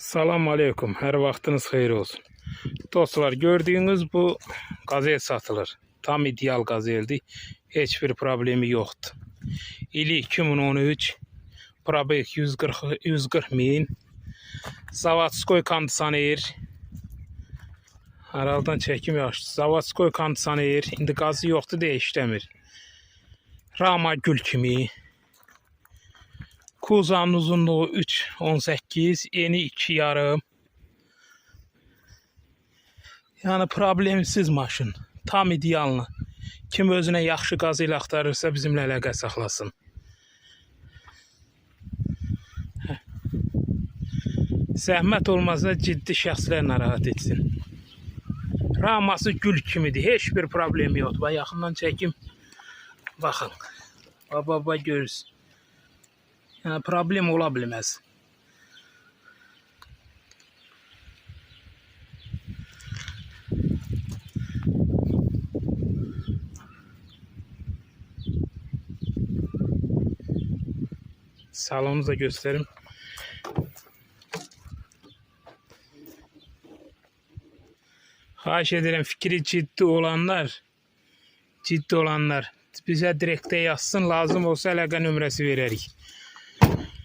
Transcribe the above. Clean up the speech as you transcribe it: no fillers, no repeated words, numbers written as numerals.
Salam aleyküm. Her vaxtınız xeyir olsun. Dostlar, gördüğünüz bu gazel satılır. Tam ideal gazeldir. Heç bir problemi yoxdur. İli 2013. Probek 140 min. Zavodskoy kondisioner. Araldan çekim yaxşı. Zavodskoy kondisioner. İndi qazı yoxdur deyə işləmir. Rama gül kimi. Kuzanın uzunluğu 3.18, eni 2.5. Yani problemsiz maşın. Tam idealını. Kim özünə yaxşı qazı ilə axtarırsa bizimlə əlaqə saxlasın. Zəhmət olmazsa ciddi şəxslər narahat etsin. Raması gül kimidir. Heç bir problemi yoxdur. Bax, yaxından çəkim. Baxın. Baba görürsün. Yani problem ola bilməz. Salonunuza gösterim. Xahiş ederim, fikri ciddi olanlar bize direkte yazsın, lazım olsa əlaqə nömrəsi verərik.